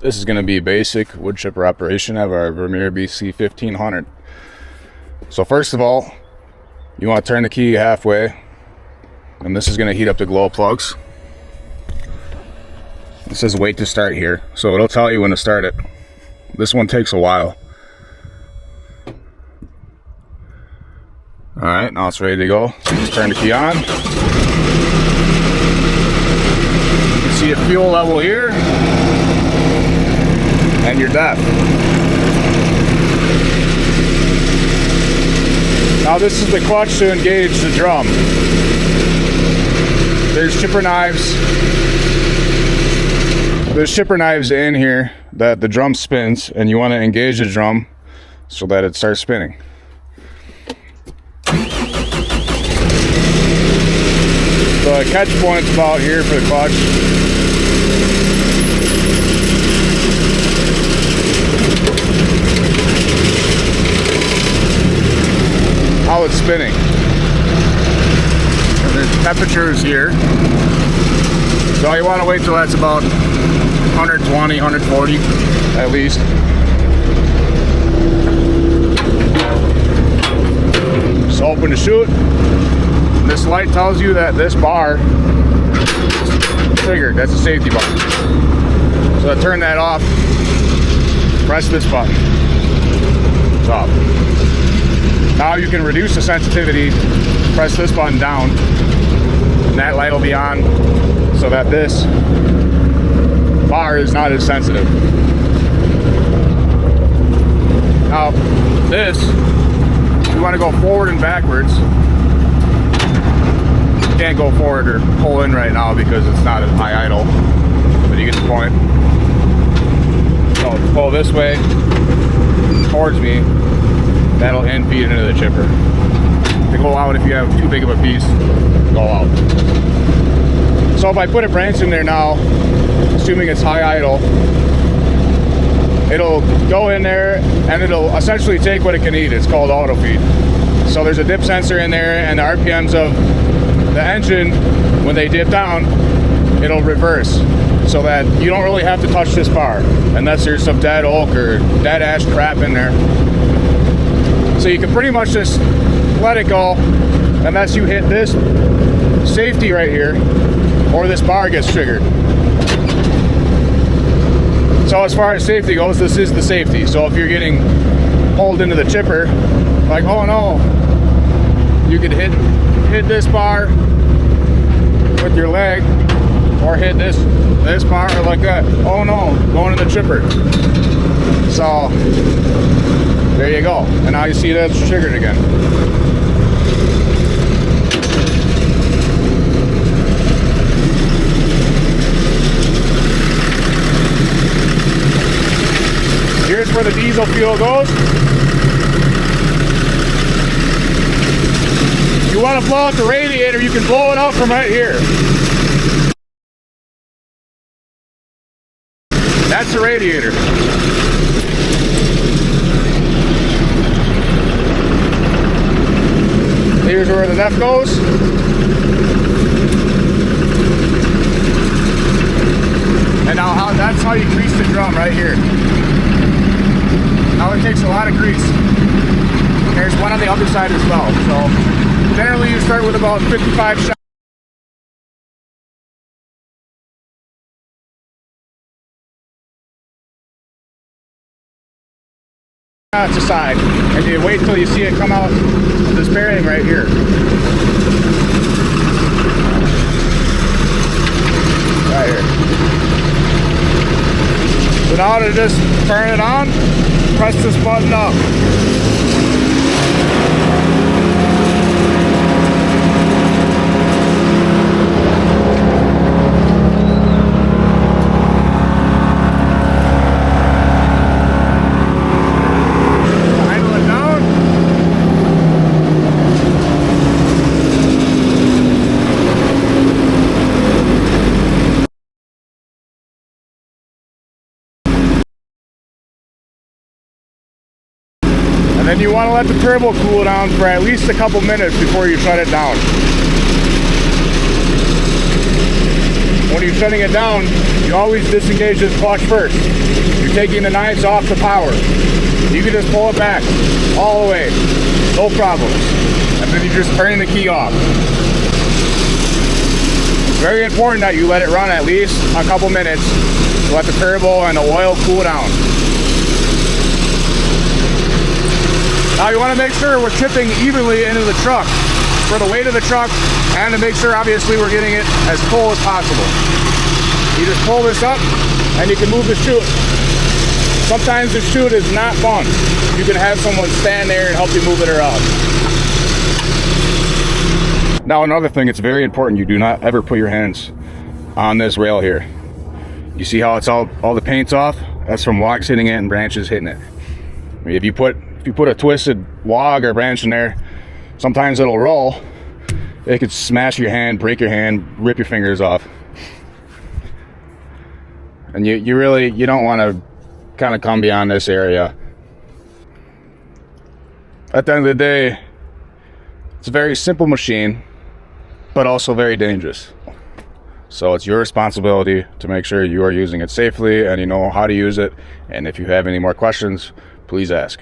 This is going to be basic wood chipper operation of our Vermeer BC 1500. So first of all, you want to turn the key halfway, and this is going to heat up the glow plugs. It says wait to start here, so it'll tell you when to start it. This one takes a while. Alright, now it's ready to go. So just turn the key on. You can see a fuel level here. And you're deaf. Now this is the clutch to engage the drum. There's chipper knives. There's chipper knives in here that the drum spins, and you want to engage the drum so that it starts spinning. The catch point's about here for the clutch. How it's spinning. And there's temperatures here. So you want to wait till that's about 120, 140 at least. Just open to shoot. This light tells you that this bar is triggered. That's a safety button. So to turn that off, press this button. It's off. Now you can reduce the sensitivity, press this button down, and that light will be on so that this bar is not as sensitive. Now this, you want to go forward and backwards. You can't go forward or pull in right now because it's not at high idle, but you get the point. So pull this way towards me. That'll end feed into the chipper. To go out, if you have too big of a piece, go out. So if I put a branch in there now, assuming it's high idle, it'll go in there and it'll essentially take what it can eat. It's called auto feed. So there's a dip sensor in there, and the RPMs of the engine, when they dip down, it'll reverse so that you don't really have to touch this bar unless there's some dead oak or dead ash crap in there. So you can pretty much just let it go unless you hit this safety right here or this bar gets triggered. So as far as safety goes, this is the safety. So if you're getting pulled into the chipper, like, oh no, you could hit this bar with your leg or hit this bar like that. Oh no, going in the chipper. So there you go. And now you see that's triggered again. Here's where the diesel fuel goes. If you want to blow out the radiator, you can blow it out from right here. That's the radiator. Here's where the left goes. And now that's how you grease the drum right here. Now it takes a lot of grease. There's one on the other side as well. So generally you start with about 55 shots. Shots aside, and you wait till you see it come out of this bearing right here. Right here. So now to just turn it on, press this button up. And then you want to let the turbo cool down for at least a couple minutes before you shut it down. when you're shutting it down, you always disengage this clutch first. You're taking the knives off the power. You can just pull it back all the way, no problems. And then you're just turning the key off. It's very important that you let it run at least a couple minutes to let the turbo and the oil cool down. Now you want to make sure we're tipping evenly into the truck for the weight of the truck, and to make sure obviously we're getting it as full as possible. You just pull this up and you can move the chute. Sometimes the chute is not fun. You can have someone stand there and help you move it around. Now another thing, it's very important you do not ever put your hands on this rail here. You see how it's all the paint's off? That's from logs hitting it and branches hitting it. I mean, if you put a twisted log or branch in there, sometimes it'll roll. It could smash your hand, break your hand, rip your fingers off. And you don't want to kind of come beyond this area. At the end of the day, it's a very simple machine, but also very dangerous. So it's your responsibility to make sure you are using it safely and you know how to use it. And if you have any more questions, please ask.